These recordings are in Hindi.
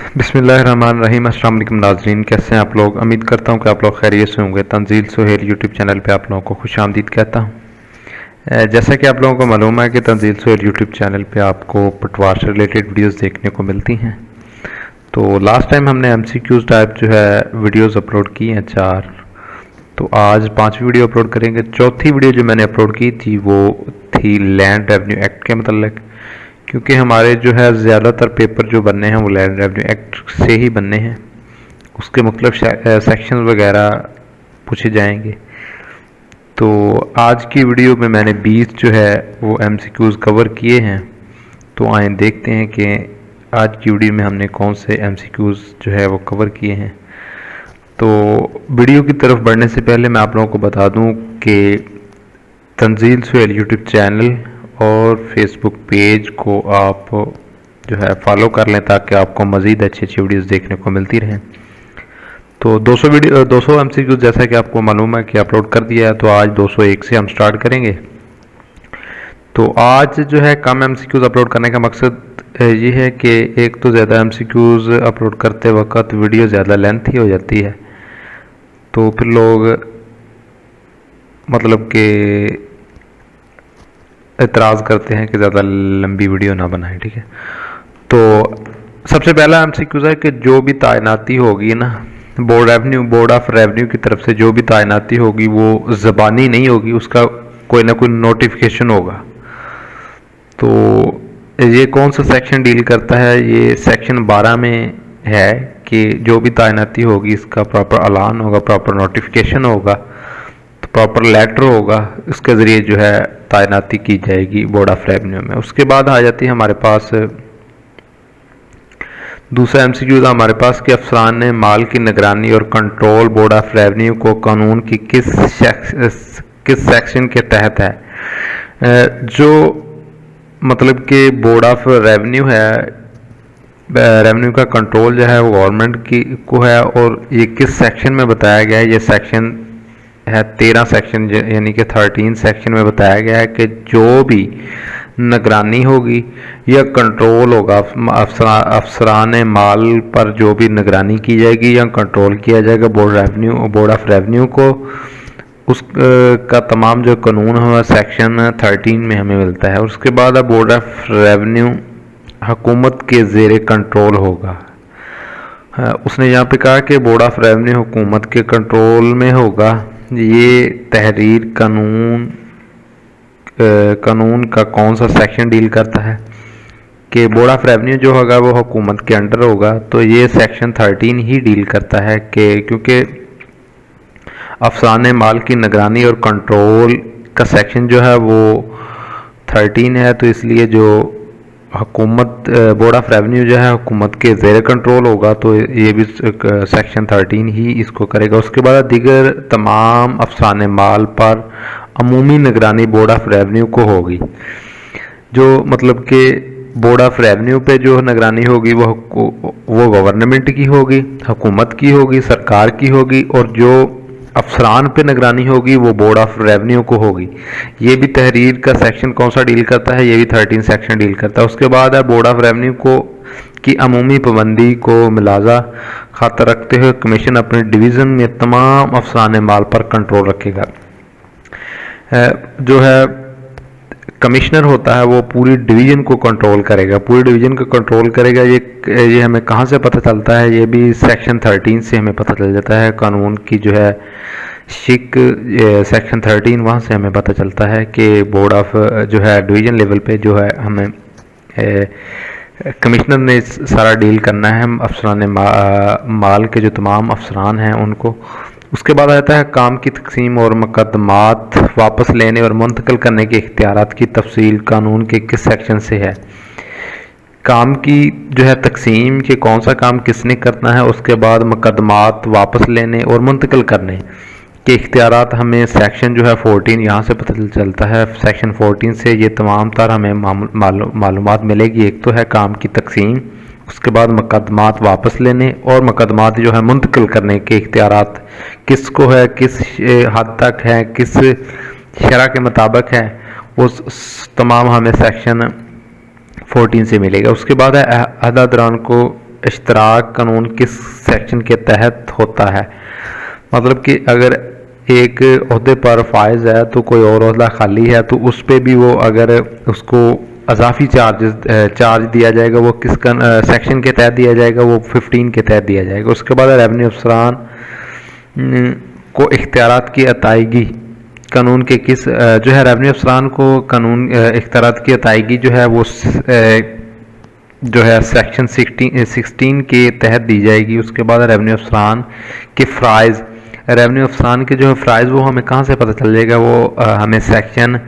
बिस्मिल्लाहिर्रहमानिर्रहीम। अस्सलाम वालेकुम नाज़रीन, कैसे हैं आप लोग। उम्मीद करता हूं कि आप लोग खैरियत से होंगे। तंजील सुहेल यूट्यूब चैनल पे आप लोगों को खुशामदीद कहता हूं। जैसा कि आप लोगों को मालूम है कि तंजील सुहेल यूट्यूब चैनल पे आपको पटवार से रिलेटेड वीडियोस देखने को मिलती हैं। तो लास्ट टाइम हमने MCQs टाइप जो है वीडियोज़ अपलोड की हैं 4। तो आज 5वीं वीडियो अपलोड करेंगे। चौथी वीडियो जो मैंने अपलोड की थी वो थी लैंड रेवेन्यू एक्ट के मतलब, क्योंकि हमारे जो है ज़्यादातर पेपर जो बनने हैं वो लैंड रेवेन्यू एक्ट से ही बनने हैं। उसके मुख्तलिफ सेक्शन वगैरह पूछे जाएंगे। तो आज की वीडियो में मैंने 20 जो है वो MCQs कवर किए हैं। तो आए देखते हैं कि आज की वीडियो में हमने कौन से MCQs जो है वो कवर किए हैं। तो वीडियो की तरफ बढ़ने से पहले मैं आप लोगों को बता दूं कि तंजील सुहेल यूट्यूब चैनल और फेसबुक पेज को आप जो है फॉलो कर लें ताकि आपको मज़ीद अच्छी अच्छी वीडियोस देखने को मिलती रहें। तो 200 MCQ जैसा कि आपको मालूम है कि अपलोड कर दिया है। तो आज 201 से हम स्टार्ट करेंगे। तो आज जो है कम MCQs अपलोड करने का मकसद ये है कि एक तो ज़्यादा MCQs अपलोड करते वक्त वीडियो ज़्यादा लेंथी हो जाती है, तो फिर लोग मतलब कि एतराज़ करते हैं कि ज़्यादा लंबी वीडियो ना बनाएं। ठीक है, तो सबसे पहला MCQ है कि जो भी तैनाती होगी ना बोर्ड ऑफ रेवेन्यू की तरफ से, जो भी तैनाती होगी वो ज़बानी नहीं होगी, उसका कोई ना कोई नोटिफिकेशन होगा। तो ये कौन सा सेक्शन डील करता है? ये सेक्शन 12 में है कि जो भी तैनाती होगी इसका प्रॉपर ऐलान होगा, प्रॉपर नोटिफिकेशन होगा, तो प्रॉपर लेटर होगा, इसके ज़रिए जो है तैनाती की जाएगी बोर्ड ऑफ रेवेन्यू में। उसके बाद आ जाती है हमारे पास दूसरा MCQ था हमारे पास कि अफसरान माल की निगरानी और कंट्रोल बोर्ड ऑफ रेवेन्यू को कानून की किस सेक्शन के तहत है। जो मतलब कि बोर्ड ऑफ रेवेन्यू है, रेवेन्यू का कंट्रोल जो है वो गवर्नमेंट की को है, और ये किस सेक्शन में बताया गया है? ये सेक्शन है 13 सेक्शन, यानी कि 13 सेक्शन में बताया गया है कि जो भी निगरानी होगी या कंट्रोल होगा अफसरान माल पर, जो भी निगरानी की जाएगी या कंट्रोल किया जाएगा बोर्ड ऑफ रेवेन्यू को, उस का तमाम जो कानून है सेक्शन 13 में हमें मिलता है। उसके बाद बोर्ड ऑफ रेवेन्यू हुकूमत के ज़ेरे कंट्रोल होगा। उसने यहाँ पे कहा कि बोर्ड ऑफ रेवेन्यू हुकूमत के कंट्रोल में होगा। ये तहरीर कानून का कौन सा सेक्शन डील करता है कि बोर्ड ऑफ रेवेन्यू जो होगा वो हुकूमत के अंडर होगा, तो ये सेक्शन 13 ही डील करता है कि क्योंकि अफसाने माल की निगरानी और कंट्रोल का सेक्शन जो है वो 13 है, तो इसलिए जो हुकूमत बोर्ड ऑफ रेवेन्यू जो है हुकूमत के ज़ेर कंट्रोल होगा, तो ये भी सेक्शन 13 ही इसको करेगा। उसके बाद दीगर तमाम अफसाने माल पर अमूमी निगरानी बोर्ड ऑफ रेवेन्यू को होगी। जो मतलब कि बोर्ड ऑफ रेवेन्यू पे जो निगरानी होगी वो गवर्नमेंट की होगी, हुकूमत की होगी, सरकार की होगी, और जो अफसरान पे निगरानी होगी वो बोर्ड ऑफ रेवेन्यू को होगी। ये भी तहरीर का सेक्शन कौन सा डील करता है? ये भी 13 सेक्शन डील करता है। उसके बाद है बोर्ड ऑफ रेवेन्यू को की अमूमी पाबंदी को मिलाजा खातर रखते हुए कमीशन अपने डिवीज़न में तमाम अफसाने माल पर कंट्रोल रखेगा। जो है कमिश्नर होता है वो पूरी डिवीज़न को कंट्रोल करेगा, पूरी डिवीज़न को कंट्रोल करेगा। ये हमें कहाँ से पता चलता है? ये भी सेक्शन 13 से हमें पता चल जाता है। कानून की जो है सेक्शन 13 वहाँ से हमें पता चलता है कि बोर्ड ऑफ जो है डिवीज़न लेवल पे जो है हमें कमिश्नर ने सारा डील करना है अफसरान माल के जो तमाम अफसरान हैं उनको। उसके बाद आता है काम की तकसीम और मुकदमात वापस लेने और मुंतकिल करने के इख्तियारात की तफसील कानून के किस सेक्शन से है? काम की जो है तकसीम के कौन सा काम किसने करना है, उसके बाद मुकदमात वापस लेने और मुंतकिल करने के इख्तियारात हमें सेक्शन जो है 14 यहाँ से पता चलता है। सेक्शन 14 से ये तमाम तार हमें मालूमात मिलेगी। एक तो है काम की तकसीम, उसके बाद मुकदमात वापस लेने और मुकदमात जो है मुंतकिल करने के इख्तियारात किसको है, किस हद तक है, किस शरह के मुताबिक है, उस तमाम हमें सेक्शन 14 से मिलेगा। उसके बाद है अहदेदारान को इश्तराक कानून किस सेक्शन के तहत होता है। मतलब कि अगर एक ओहदे पर फाइज है तो कोई और ओहदा खाली है तो उस पर भी वो अगर उसको अजाफी चार्ज दिया जाएगा वो किस सेक्शन के तहत दिया जाएगा, वो 15 के तहत दिया जाएगा। उसके बाद रेवेन्यू अफसरान को इख्तियारात की अतायगी कानून के किस जो है रेवेन्यू अफसरान को कानून इख्तियारात की अतायगी जो है वो जो है सेक्शन 16 के तहत दी जाएगी। उसके बाद रेवेन्यू अफसरान के फ़राइज़, रेवेन्यू अफसरान के जो है फ़राइज़ वो हमें कहाँ से पता चलेगा, वो हमें सेक्शन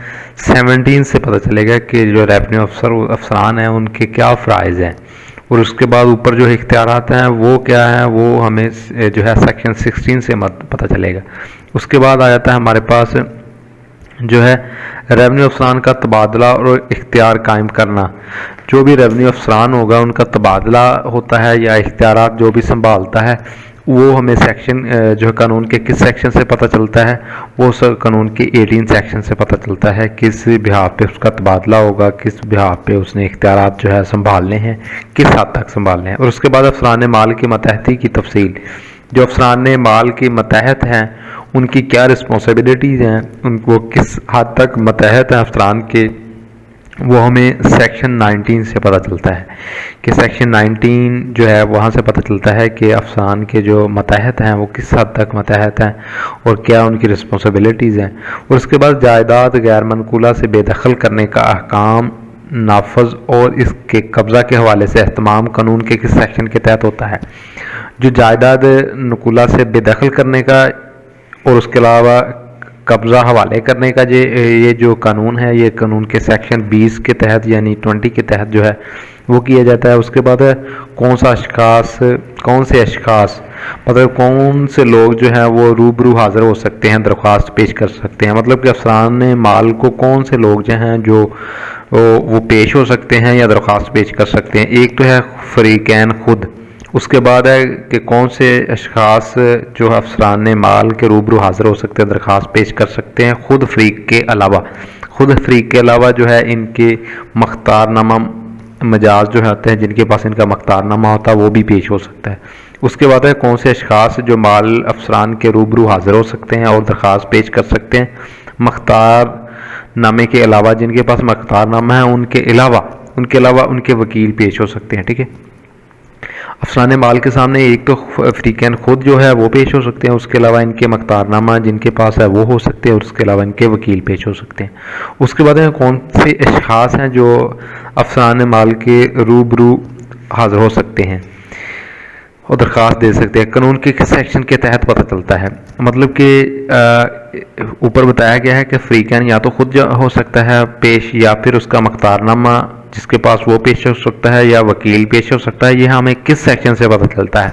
17 से पता चलेगा कि जो रेवेन्यू अफसरान हैं उनके क्या फ़राइज़ हैं। और उसके बाद ऊपर जो इख्तियारात हैं वो क्या है, वो हमें जो है सेक्शन 16 से पता चलेगा। उसके बाद आ जाता है हमारे पास जो है रेवेन्यू अफसरान का तबादला और इख्तियार कायम करना। जो भी रेवेन्यू अफसरान होगा उनका तबादला होता है या इख्तियारात जो भी संभालता है वो हमें सेक्शन जो है कानून के किस सेक्शन से पता चलता है, वो कानून के 18 सेक्शन से पता चलता है किस बिहाफ पे उसका तबादला होगा, किस बिहाफ पे उसने इख्तियारात जो है संभालने हैं, किस हद तक संभालने हैं। और उसके बाद अफसरान माल की मतहती की तफसील, जो अफसरान माल के मतहत हैं उनकी क्या रिस्पॉन्सिबिलिटीज़ हैं, उनको किस हद तक मतहत हैं अफसरान के, वो हमें सेक्शन 19 से पता चलता है कि सेक्शन 19 जो है वहाँ से पता चलता है कि अफसरान के जो मतहत हैं वो किस हद तक मतहत हैं और क्या उनकी रिस्पॉन्सिबिलिटीज़ हैं। और उसके बाद जायदाद गैर मनकूला से बेदखल करने का अहकाम नाफज और इसके कब्ज़ा के हवाले से अहतमाम कानून के किस सेक्शन के तहत होता है। जो जायदाद नकुला से बेदखल करने का और उसके अलावा कब्ज़ा हवाले करने का ये जो कानून है ये कानून के सेक्शन 20 के तहत यानी 20 के तहत जो है वो किया जाता है। उसके बाद कौन से अशखास मतलब कौन से लोग जो हैं वो रूबरू हाज़िर हो सकते हैं, दरख्वास्त पेश कर सकते हैं। मतलब कि अफसरान माल को कौन से लोग जो हैं जो वो पेश हो सकते हैं या दरख्वास्त पेश कर सकते हैं। एक तो है फरीकैन खुद, उसके बाद है कि कौन से अशखास जो अफसरान माल के रूबरू हाज़िर हो सकते हैं, दरख्वास्त पेश कर सकते हैं खुद फरीक के अलावा जो है इनके मख्तारनामा मजाज जो होते हैं जिनके पास इनका मख्तारनामा होता है वो भी पेश हो सकता है। उसके बाद है कौन से अशखास जो माल अफसरान के रूबरू हाज़िर हो सकते हैं और दरख्वास्त पेश कर सकते हैं। मख्तारनामे के अलावा जिनके पास मख्तारनामा है उनके अलावा उनके वकील पेश हो सकते हैं। ठीक है, अफसरान माल के सामने एक तो फरीकैन खुद जो है वो पेश हो सकते हैं, उसके अलावा इनके मख्तारनामा जिनके पास है वो हो सकते हैं और उसके अलावा इनके वकील पेश हो सकते हैं। उसके बाद कौन से अशखास हैं जो अफसरान माल के रूबरू हाज़िर हो सकते हैं और दरख्वास्त दे सकते हैं। कानून के किस सेक्शन के तहत पता चलता है, मतलब कि ऊपर बताया गया है कि फरीकैन या तो खुद हो सकता है पेश या फिर उसका मख्तारनामा जिसके पास वो पेश हो सकता है या वकील पेश हो सकता है। ये हमें किस सेक्शन से पता चलता है,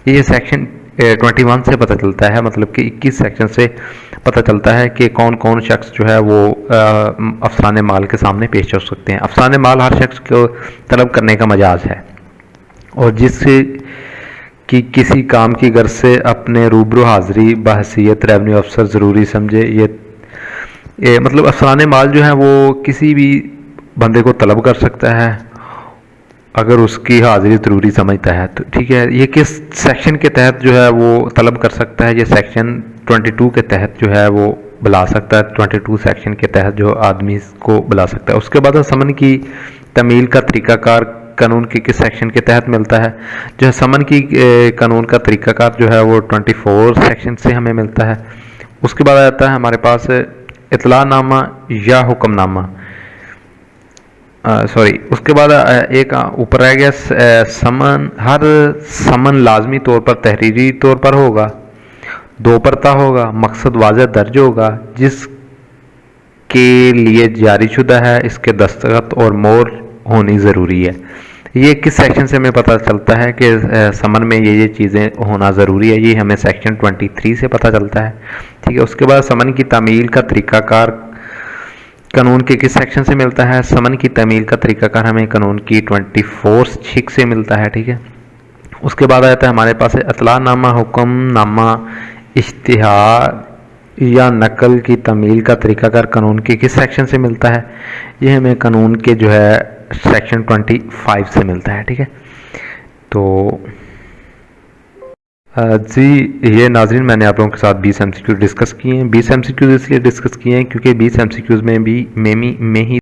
ये सेक्शन 21 से पता चलता है। मतलब कि 21 सेक्शन से पता चलता है कि कौन कौन शख्स जो है वो अफसरान माल के सामने पेश हो सकते हैं। अफसरान माल हर शख्स को तलब करने का मजाज है और जिससे कि किसी काम की गर्ज से अपने रूबरू हाज़िरी बहसीयत रेवेन्यू अफसर ज़रूरी समझे। ये मतलब अफसरान माल जो है वो किसी भी बंदे को तलब कर सकता है अगर उसकी हाज़िरी ज़रूरी समझता है तो। ठीक है, ये किस सेक्शन के तहत जो है वो तलब कर सकता है, ये सेक्शन 22 के तहत जो है वो बुला सकता है। 22 सेक्शन के तहत जो आदमी को बुला सकता है। उसके बाद समन की तमील का तरीक़ाकार कानून के किस सेक्शन के तहत मिलता है। जो है समन की कानून का तरीक़ाकार जो है वो 24 सेक्शन से हमें मिलता है। उसके बाद आता है हमारे पास इतलानामा या हुक्मनामा, उसके बाद एक ऊपर रह गया समन। हर समन लाजमी तौर पर तहरीरी तौर पर होगा, 2 परता होगा, मकसद वाज़ेह दर्ज होगा, जिसके लिए जारी शुदा है, इसके दस्तखत और मोहर होनी ज़रूरी है। ये किस सेक्शन से हमें पता चलता है कि समन में ये चीज़ें होना ज़रूरी है, ये हमें सेक्शन 23 से पता चलता है। ठीक है, उसके बाद समन की तामील का तरीक़ाकार कानून के किस सेक्शन से मिलता है। समन की तमील का तरीक़ाकार हमें कानून की 24(6) से मिलता है। ठीक है, उसके बाद आता है हमारे पास इतलानामा, हुक्मनामा, इश्तिहार या नकल की तमील का तरीक़ाकार कानून के किस सेक्शन से मिलता है। ये हमें कानून के जो है सेक्शन 25 से मिलता है। ठीक है, तो जी ये नाज़रीन, मैंने आप लोगों के साथ 20 MCQ डिस्कस किए हैं। 20 MCQ इसलिए डिस्कस किए हैं क्योंकि 20 MCQs में ही